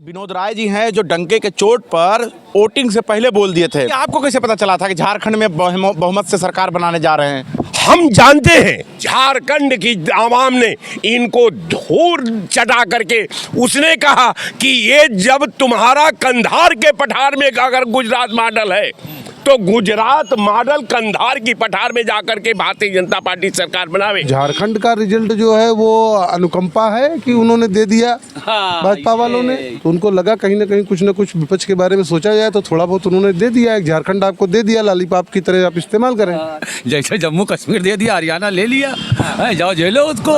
विनोद राय जी हैं जो डंके के चोट पर वोटिंग से पहले बोल दिए थे। आपको कैसे पता चला था कि झारखंड में बहुमत से सरकार बनाने जा रहे हैं? हम जानते हैं झारखंड की आवाम ने इनको धूल चटा करके उसने कहा कि ये जब तुम्हारा कंधार के पठार में अगर गुजरात मॉडल है तो गुजरात मॉडल कंधार की पठार में जाकर के भारतीय जनता पार्टी सरकार बनावे। झारखंड का रिजल्ट जो है वो अनुकंपा है कि उन्होंने दे दिया भाजपा वालों ने, तो उनको लगा कहीं ना कहीं कुछ ना कुछ विपक्ष के बारे में सोचा जाए, तो थोड़ा बहुत उन्होंने दे दिया। एक झारखंड आपको दे दिया, लॉलीपॉप की तरह आप इस्तेमाल करें। जैसे जम्मू कश्मीर दे दिया, हरियाणा ले लिया, जाओ झेलो उसको।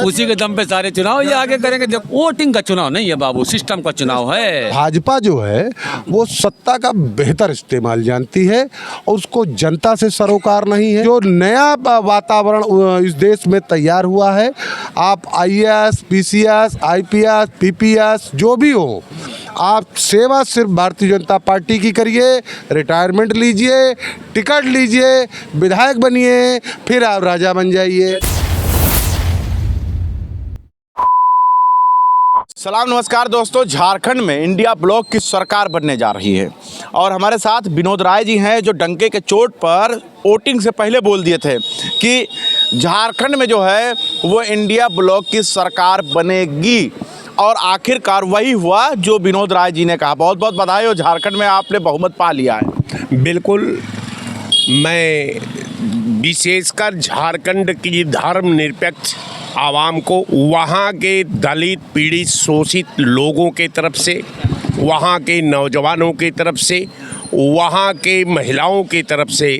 उसी के दम पे सारे चुनाव ये आगे करेंगे। जब वोटिंग का चुनाव नहीं है बाबू, सिस्टम का चुनाव है। भाजपा जो है वो सत्ता का बेहतर इस्तेमाल जानती है और उसको जनता से सरोकार नहीं है। जो नया वातावरण इस देश में तैयार हुआ है, आप IAS, PCS, IPS, PPS जो भी हो, आप सेवा सिर्फ भारतीय जनता पार्टी की करिए, रिटायरमेंट लीजिए, टिकट लीजिए, विधायक बनिए, फिर आप राजा बन जाइए। सलाम नमस्कार दोस्तों, झारखंड में इंडिया ब्लॉक की सरकार बनने जा रही है और हमारे साथ विनोद राय जी हैं जो डंके के चोट पर वोटिंग से पहले बोल दिए थे कि झारखंड में जो है वो इंडिया ब्लॉक की सरकार बनेगी और आखिरकार वही हुआ जो विनोद राय जी ने कहा। बहुत बहुत बधाई हो, झारखंड में आपने बहुमत पा लिया है। बिल्कुल, मैं विशेषकर झारखंड की धर्मनिरपेक्ष आवाम को, वहाँ के दलित पीड़ित शोषित लोगों के तरफ से, वहाँ के नौजवानों की तरफ से, वहाँ के महिलाओं की तरफ से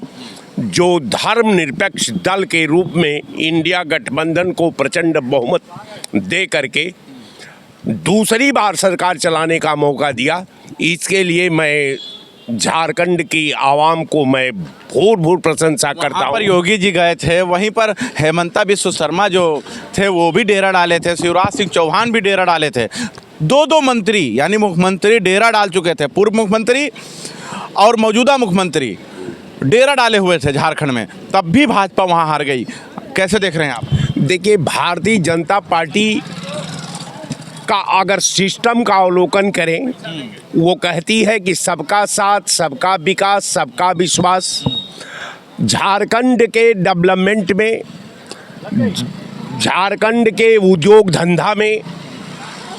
जो धर्मनिरपेक्ष दल के रूप में इंडिया गठबंधन को प्रचंड बहुमत दे करके दूसरी बार सरकार चलाने का मौका दिया, इसके लिए मैं झारखंड की आवाम को मैं भूर प्रशंसा करता हूँ। पर योगी जी गए थे, वहीं पर हेमंता बिस्व शर्मा जो थे वो भी डेरा डाले थे, शिवराज सिंह चौहान भी डेरा डाले थे। दो मंत्री यानी मुख्यमंत्री डेरा डाल चुके थे, पूर्व मुख्यमंत्री और मौजूदा मुख्यमंत्री डेरा डाले हुए थे झारखंड में, तब भी भाजपा वहाँ हार गई। कैसे देख रहे हैं आप? देखिए, भारतीय जनता पार्टी का अगर सिस्टम का अवलोकन करें, वो कहती है कि सबका साथ, सबका विकास, सबका विश्वास। झारखंड के डेवलपमेंट में, झारखंड के उद्योग धंधा में,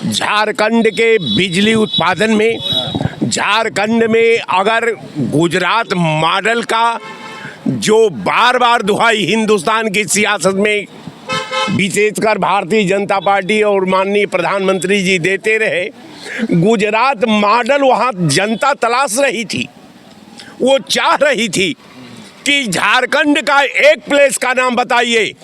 झारखंड के बिजली उत्पादन में, झारखंड में अगर गुजरात मॉडल का जो बार बार दुहाई हिंदुस्तान की सियासत में विशेषकर भारतीय जनता पार्टी और माननीय प्रधानमंत्री जी देते रहे, गुजरात मॉडल वहाँ जनता तलाश रही थी। वो चाह रही थी कि झारखंड का एक प्लेस का नाम बताइए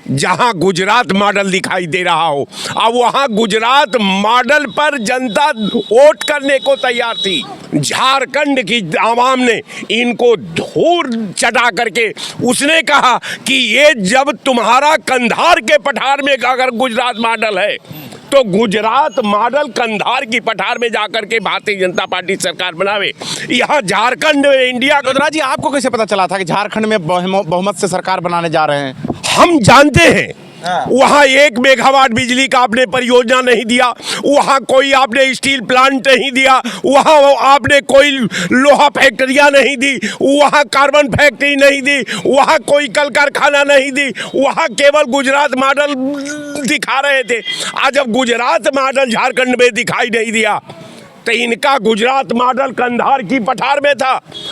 जहाँ गुजरात मॉडल दिखाई दे रहा हो। अब वहाँ गुजरात मॉडल पर जनता वोट करने को तैयार थी। झारखंड की आवाम ने इनको धूल चटा करके उसने कहा कि ये जब तुम्हारा कंधार के पठार में अगर गुजरात मॉडल है तो गुजरात मॉडल कंधार की पठार में जाकर के भारतीय जनता पार्टी सरकार बनावे। यहाँ झारखंड में इंडिया। विनोद जी, आपको कैसे पता चला था कि झारखंड में बहुमत से सरकार बनाने जा रहे हैं? हम जानते हैं वहाँ 1 मेगावाट बिजली का आपने परियोजना नहीं दिया, वहाँ कोई आपने स्टील प्लांट नहीं दिया, वहाँ आपने कोई लोहा फैक्ट्रियाँ नहीं दी, वहाँ कार्बन फैक्ट्री नहीं दी, वहाँ कोई कल कारखाना नहीं दी, वहाँ केवल गुजरात मॉडल दिखा रहे थे। आज जब गुजरात मॉडल झारखंड में दिखाई नहीं दिया तो इनका गुजरात मॉडल कंधार की पठार में था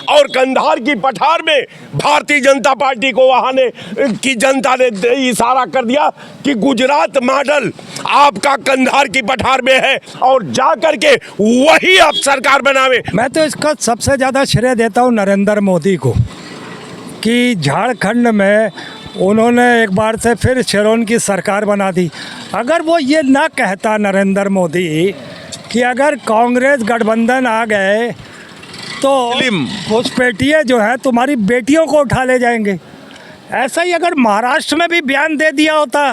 और कंधार की पठार में भारतीय जनता पार्टी को वहाँ ने की जनता ने इशारा कर दिया कि गुजरात मॉडल आपका कंधार की पठार में है और जा करके वही अब सरकार बनावे। मैं तो इसका सबसे ज़्यादा श्रेय देता हूँ नरेंद्र मोदी को कि झारखंड में उन्होंने एक बार से फिर शेरोन की सरकार बना दी। अगर वो ये ना कहता नरेंद्र मोदी कि अगर कांग्रेस गठबंधन आ गए तो घुसपैठिए जो है तुम्हारी बेटियों को उठा ले जाएंगे, ऐसा ही अगर महाराष्ट्र में भी बयान दे दिया होता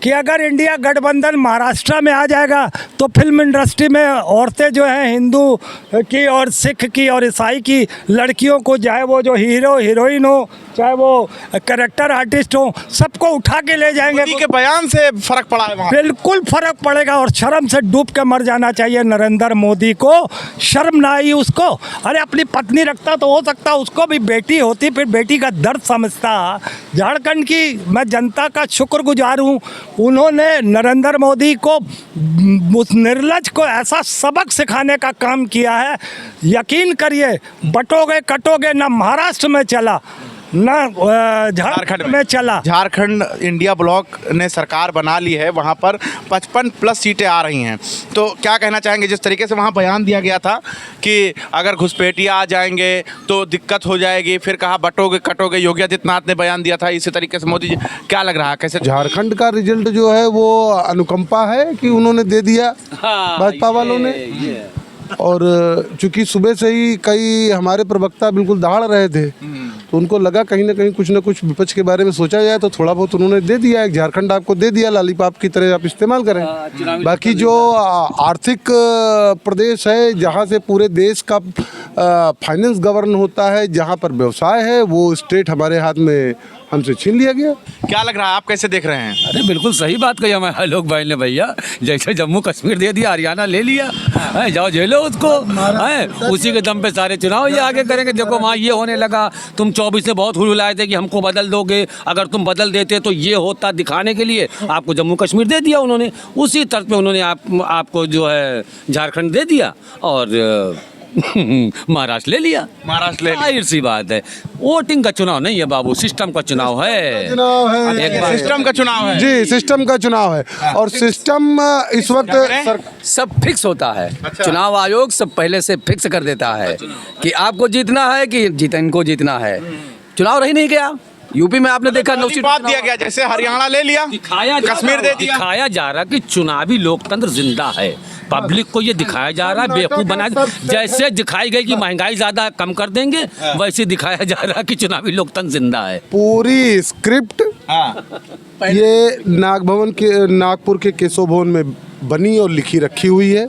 कि अगर इंडिया गठबंधन महाराष्ट्र में आ जाएगा तो फिल्म इंडस्ट्री में औरतें जो हैं हिंदू की और सिख की और ईसाई की लड़कियों को, चाहे वो जो हीरो हीरोइन हो, चाहे वो कैरेक्टर आर्टिस्ट हो, सबको उठा के ले जाएंगे। मोदी के बयान से फर्क पड़ा है वहाँ। बिल्कुल फर्क पड़ेगा और शर्म से डूब के मर जाना चाहिए नरेंद्र मोदी को। शर्म ना आई उसको। अरे अपनी पत्नी रखता तो हो सकता उसको भी बेटी होती, फिर बेटी का दर्द समझता। झारखंड की मैं जनता का शुक्रगुजार हूँ, उन्होंने नरेंद्र मोदी को, उस निर्लज को ऐसा सबक सिखाने का काम किया है। यकीन करिए बटोगे कटोगे ना महाराष्ट्र में चला ना झारखंड में चला। झारखंड इंडिया ब्लॉक ने सरकार बना ली है, वहाँ पर 55+ सीटें आ रही हैं। तो क्या कहना चाहेंगे, जिस तरीके से वहाँ बयान दिया गया था कि अगर घुसपैठिया आ जाएंगे तो दिक्कत हो जाएगी, फिर कहा बटोगे कटोगे, योगी आदित्यनाथ ने बयान दिया था इसी तरीके से मोदी जी, क्या लग रहा है कैसे? झारखंड का रिजल्ट जो है वो अनुकंपा है कि उन्होंने दे दिया भाजपा वालों ने। और चूंकि सुबह से ही कई हमारे प्रवक्ता बिल्कुल दहाड़ रहे थे, तो उनको लगा कहीं ना कुछ विपक्ष के बारे में सोचा जाए, तो थोड़ा बहुत उन्होंने दे दिया। एक झारखंड आपको दे दिया, लॉलीपॉप की तरह आप इस्तेमाल करें। बाकी जो आर्थिक प्रदेश है, जहाँ से पूरे देश का फाइनेंस गवर्न होता है, जहाँ पर व्यवसाय है, वो स्टेट हमारे हाथ में हमसे छीन लिया गया। क्या लग रहा है, आप कैसे देख रहे हैं? अरे बिल्कुल सही बात कही हमारे आलोक भाई ने भैया। जैसे जम्मू कश्मीर दे दिया, हरियाणा ले लिया, जाओ झेलो उसको। उसी के दम पे सारे चुनाव ये आगे करेंगे। देखो वहाँ ये होने लगा, तुम 24 से बहुत हुलहुलाए थे कि हमको बदल दोगे, अगर तुम बदल देते तो ये होता, दिखाने के लिए आपको जम्मू कश्मीर दे दिया उन्होंने। उसी तर्ज पे उन्होंने आपको जो है झारखंड दे दिया और महाराष्ट्र ले लिया। महाराष्ट्र ले लिया। जाहिर सी बात है, वोटिंग का चुनाव नहीं है बाबू, सिस्टम का चुनाव है। एक बार सिस्टम का चुनाव है जी, सिस्टम का चुनाव है। और सिस्टम इस वक्त सब फिक्स होता है। चुनाव आयोग सब पहले से फिक्स कर देता है कि आपको जीतना है कि इनको जीतना है। चुनाव रह नहीं गया। यूपी में आपने देखा बात दिया गया, जैसे हरियाणा ले लिया, कश्मीर दे दिया। दिखाया जा रहा कि चुनावी लोकतंत्र जिंदा है। पब्लिक को ये दिखाया जा रहा है, बेवकूफ बना, जैसे दिखाई गई कि महंगाई ज्यादा कम कर देंगे, वैसे दिखाया जा रहा कि चुनावी लोकतंत्र जिंदा है। पूरी स्क्रिप्ट ये नागभवन के, नागपुर के केशव भवन में बनी और लिखी रखी हुई है।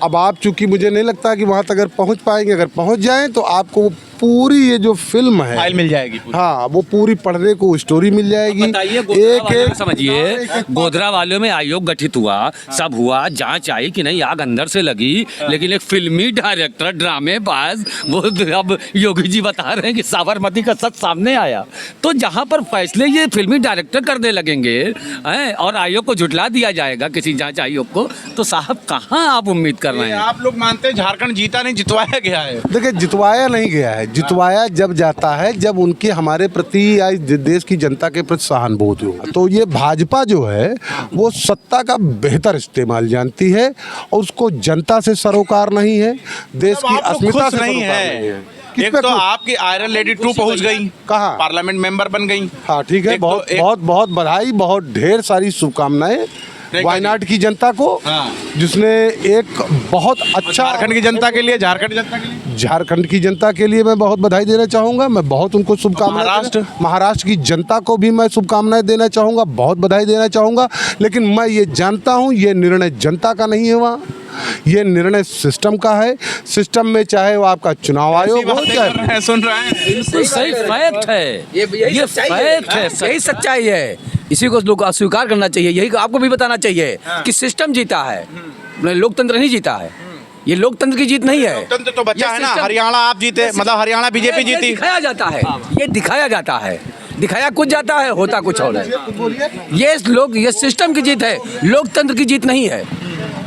अब आप, चूंकि मुझे नहीं लगता कि वहाँ तक अगर पहुँच पाएंगे, अगर पहुँच जाएं तो आपको पूरी ये जो फिल्म है फाइल मिल जाएगी पूरी। हाँ, वो पूरी पढ़ने को स्टोरी मिल जाएगी। एक समझिए, गोधरा वालों में आयोग गठित हुआ, सब हुआ, जांच आई कि नहीं आग अंदर से लगी, लेकिन एक फिल्मी डायरेक्टर, ड्रामेबाज, वो अब योगी जी बता रहे हैं कि साबरमती का सच सामने आया। तो जहां पर फैसले ये फिल्मी डायरेक्टर करने लगेंगे और आयोग को झुटला दिया जाएगा, किसी जांच आयोग को, तो साहब कहाँ आप उम्मीद कर रहे हैं? आप लोग मानते हैं झारखंड जीता नहीं, जितवाया गया है? देखिए, जितवाया नहीं गया है। जितवाया जब जाता है जब उनके हमारे प्रति या देश की जनता के प्रति सहानुभूति हो। तो ये भाजपा जो है वो सत्ता का बेहतर इस्तेमाल जानती है और उसको जनता से सरोकार नहीं है, देश की अस्मिता से नहीं है। एक तो आपकी आयरन लेडी 2 पहुंच गई, कहाँ पार्लियामेंट मेंबर बन गई। हाँ ठीक है, बहुत बहुत बहुत बधाई, बहुत ढेर सारी शुभकामनाएं वायनाड की जनता को, जिसने एक बहुत अच्छा झारखंड की जनता के लिए, झारखंड की जनता के लिए मैं बहुत बधाई देना चाहूँगा। मैं बहुत उनको शुभकामनाएं, महाराष्ट्र की जनता को भी मैं शुभकामनाएं देना चाहूँगा, बहुत बधाई देना चाहूँगा। लेकिन मैं ये जानता हूँ ये निर्णय जनता का नहीं है, वहाँ ये निर्णय सिस्टम का है। सिस्टम में चाहे वो आपका चुनाव आयोग हो, चाहे सुन रहे हैं, बिल्कुल सही फैक्ट है, ये फैक्ट है, यही सच्चाई है। इसी को लोग अस्वीकार करना चाहिए, यही आपको भी बताना चाहिए कि सिस्टम जीता है, लोकतंत्र नहीं जीता है। ये लोकतंत्र की जीत नहीं है, लोकतंत्र तो बचा है ना। हरियाणा आप जीते, मतलब हरियाणा बीजेपी जीती। दिखाया जाता है, ये दिखाया जाता है, दिखाया कुछ जाता है, होता कुछ और है। ये सिस्टम की जीत है, लोकतंत्र की जीत नहीं है,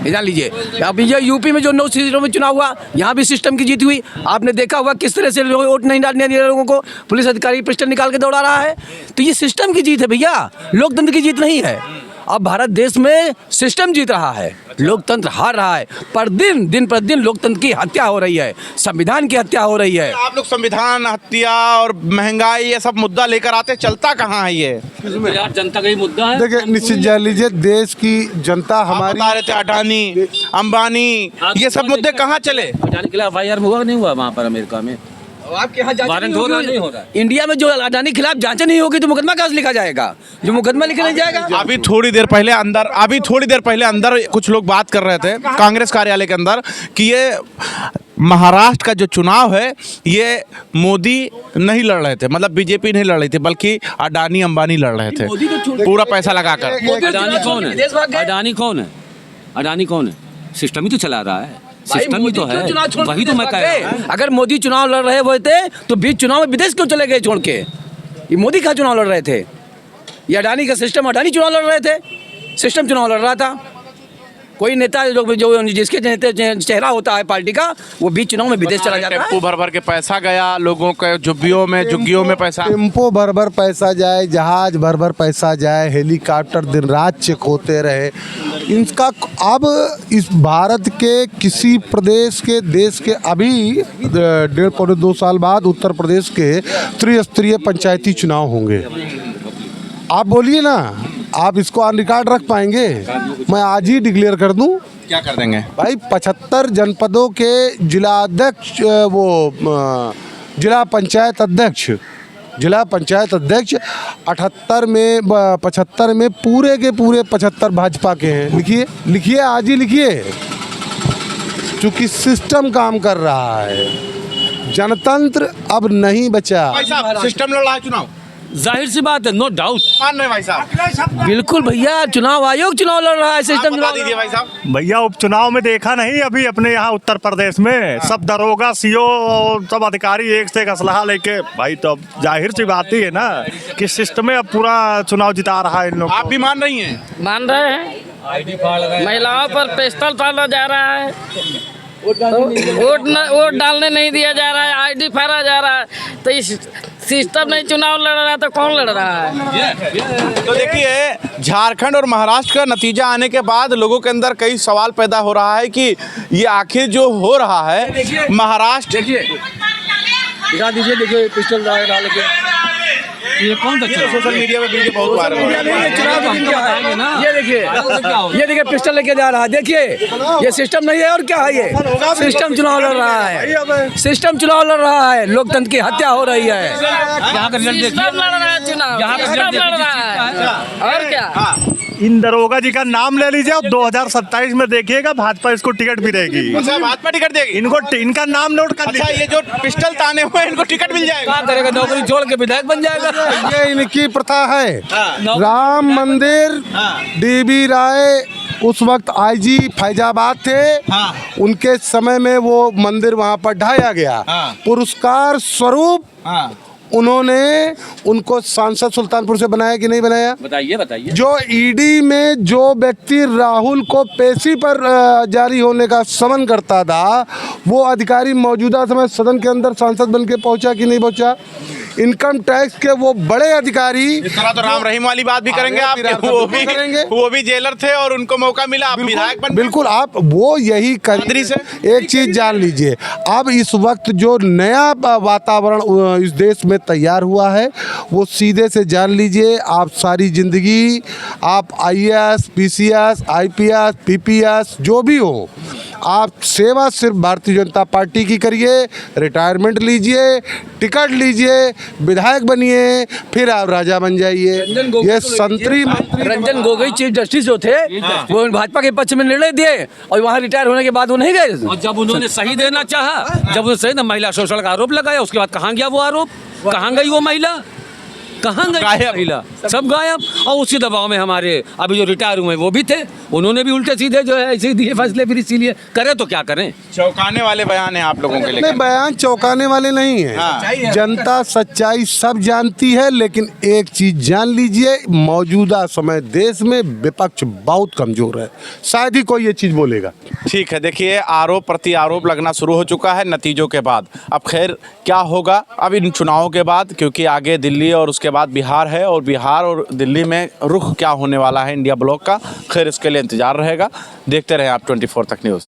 जान लीजिए। अब ये यूपी में जो 9 सीटों में चुनाव हुआ, यहाँ भी सिस्टम की जीत हुई। आपने देखा हुआ किस तरह से वोट नहीं डालने दिए लोगों को, पुलिस अधिकारी पिस्टल निकाल के दौड़ा रहा है। तो ये सिस्टम की जीत है भैया, लोकतंत्र की जीत नहीं है। अब भारत देश में सिस्टम जीत रहा है, लोकतंत्र हार रहा है। पर दिन पर दिन लोकतंत्र की हत्या हो रही है, संविधान की हत्या हो रही है। आप लोग संविधान हत्या और महंगाई ये सब मुद्दा लेकर आते, चलता कहाँ है ये? यार जनता का ही मुद्दा है। देखिए, निश्चित जान लीजिए, देश की जनता हमारी, बता रहे थे अडानी, अंबानी, ये सब मुद्दे कहाँ चले? जाने के लिए FIR हुआ नहीं हुआ वहाँ पर अमेरिका में? आपके यहाँ जांच वारंट नहीं हो रहा होगी। नहीं हो रहा है। इंडिया में जो अडानी खिलाफ जांच नहीं होगी तो मुकदमा कहाँ से लिखा जाएगा? जो मुकदमा लिखा नहीं जाएगा। अभी थोड़ी देर पहले अंदर कुछ लोग बात कर रहे थे कांग्रेस कार्यालय के अंदर कि ये महाराष्ट्र का जो चुनाव है ये मोदी नहीं लड़ रहे थे, मतलब बीजेपी नहीं लड़ रही थी, बल्कि अडानी अंबानी लड़ रहे थे पूरा पैसा लगाकर। अडानी कौन है? विदेश भाग गए। अडानी कौन है? अडानी कौन है? सिस्टम ही तो चला रहा है, भाई, सिस्टम ही मोदी तो क्यों है, चुनाव छोड़ के वही तो विदेश मैं भाग कह गए? रहा हूँ। अगर मोदी चुनाव लड़ रहे होते तो बीच चुनाव में विदेश क्यों चले गए छोड़ के? ये मोदी का चुनाव लड़ रहे थे, ये अडानी का सिस्टम, अडानी चुनाव लड़ रहे थे, सिस्टम चुनाव लड़ रहा था। कोई नेता जो जिसके चेहरा होता है पार्टी का, वो बीच चुनाव में विदेश चला जाता है। टेम्पो भर भर के पैसा गया लोगों के झुग्गियों में पैसा। टेम्पो भर भर पैसा जाए, जहाज भर भर पैसा जाए, हेलीकॉप्टर दिन रात चेक होते रहे। इनका अब इस भारत के किसी प्रदेश के देश के अभी 1.5-2 साल बाद उत्तर प्रदेश के त्रिस्तरीय पंचायती चुनाव होंगे। आप बोलिए ना, आप इसको ऑन रिकॉर्ड रख पाएंगे? मैं आज ही डिक्लेयर कर दूं। क्या कर देंगे भाई 75 जनपदों के जिलाध्यक्ष, जिला पंचायत अध्यक्ष 75 में पूरे के पूरे 75 भाजपा के हैं। लिखिए आज ही लिखिए, चूंकि सिस्टम काम कर रहा है, जनतंत्र अब नहीं बचा। भाई साहब सिस्टम लड़ रहा है चुनाव, जाहिर सी बात है, नो डाउट। मान रहे भाई साहब? बिल्कुल भैया, चुनाव आयोग चुनाव लड़ रहा है, सिस्टम बता दीजिए भाई साहब। भैया उपचुनाव में देखा नहीं अभी अपने यहाँ उत्तर प्रदेश में सब दरोगा सीओ और सब अधिकारी एक से एक असलहा लेके, भाई तो अब जाहिर सी बात ही है ना कि सिस्टम में अब पूरा चुनाव जिता रहा है इन लोग। आप भी मान रही हैं? मान रहे हैं। महिलाओं पर पिस्टल डाला जा रहा है, वोट डालने नहीं दिया जा रहा है, आईडी फाड़ा जा रहा है। तो इस सिस्टम नहीं चुनाव लड़ रहा है तो कौन लड़ रहा है? तो देखिए झारखंड और महाराष्ट्र का नतीजा आने के बाद लोगों के अंदर कई सवाल पैदा हो रहा है कि ये आखिर जो हो रहा है महाराष्ट्र। दिखा दीजिए, देखिए पिस्टल डाल के। ये कौन सा चुनाव? सोशल मीडिया पे वीडियो बहुत वायरल हो रहा है। ये देखिए पिस्टल लेके जा रहा है, देखिए ये सिस्टम नहीं है और क्या है? ये सिस्टम चुनाव लड़ रहा है, सिस्टम चुनाव लड़ रहा है, लोकतंत्र की हत्या हो रही है। यहाँ का रिजल्ट सिस्टम लड़ रहा है चुनाव, यहाँ का सिस्टम रिजल्ट लड़ रहा है और क्या? इन दरोगा जी का नाम ले लीजिए और 2027 में देखिएगा भाजपा इसको टिकट भी देगी। अच्छा भाजपा टिकट देगी इनका नाम नोट कर अच्छा लीजिए। ये जो पिस्टल ताने हुए हैं, इनको टिकट मिल जाएगा? क्या करेगा? नौकरी छोड़ के विधायक बन जाएगा। ये इनकी प्रथा है। राम मंदिर, डीबी राय उस वक्त आईजी फैजाबाद थे, उनके समय में वो मंदिर वहाँ पर ढाया गया। पुरस्कार स्वरूप उन्होंने उनको सांसद सुल्तानपुर से बनाया कि नहीं बनाया? बताइए। जो ईडी में जो व्यक्ति राहुल को पेशी पर जारी होने का समन करता था, वो अधिकारी मौजूदा समय सदन के अंदर सांसद बन के पहुंचा कि नहीं पहुंचा? इनकम टैक्स के वो बड़े अधिकारी, इस तरह तो राम रहीम वाली बात भी करेंगे आप, वो भी जेलर थे और उनको मौका मिला, आप विधायक बन। बिल्कुल, आप वो यही करी से एक चीज जान लीजिए। अब इस वक्त जो नया वातावरण इस देश में तैयार हुआ है, वो सीधे से जान लीजिए। आप सारी जिंदगी आप IAS, PCS, IPS, PPS जो भी हो, आप सेवा सिर्फ भारतीय जनता पार्टी की करिए, रिटायरमेंट लीजिए, टिकट लीजिए, विधायक बनिए, फिर आप राजा बन जाइए। ये संतरी रंजन गोगोई चीफ जस्टिस जो थे, वो भाजपा के पक्ष में निर्णय दिए और वहाँ रिटायर होने के बाद वो नहीं गए। और जब उन्होंने सही देना चाहा, जब उन्होंने सही महिला शोषण का आरोप लगाया, उसके बाद कहाँ गया वो आरोप? कहाँ गई वो महिला? कहाँ गई महिला? सब गायब। और उसी दबाव में हमारे अभी जो रिटायर हुए वो भी थे, उन्होंने भी उल्टे सीधे जो है ऐसे दिए फैसले, फिर इसीलिए करे तो क्या करें। चौंकाने वाले बयान है आप लोगों के लिए। नहीं, बयान चौंकाने वाले नहीं है। जनता सच्चाई सब जानती है, लेकिन एक चीज जान लीजिए, मौजूदा समय देश में विपक्ष बहुत कमजोर है, शायद ही कोई ये चीज बोलेगा। ठीक है, देखिए आरोप प्रति आरोप लगना शुरू हो चुका है नतीजों के बाद। अब खैर क्या होगा अब इन चुनावों के बाद, क्योंकि आगे दिल्ली और उसके बाद बिहार है, और बिहार और दिल्ली में रुख क्या होने वाला है इंडिया ब्लॉक का, खैर इसके लिए इंतजार रहेगा। देखते रहें आप 24 तक न्यूज़।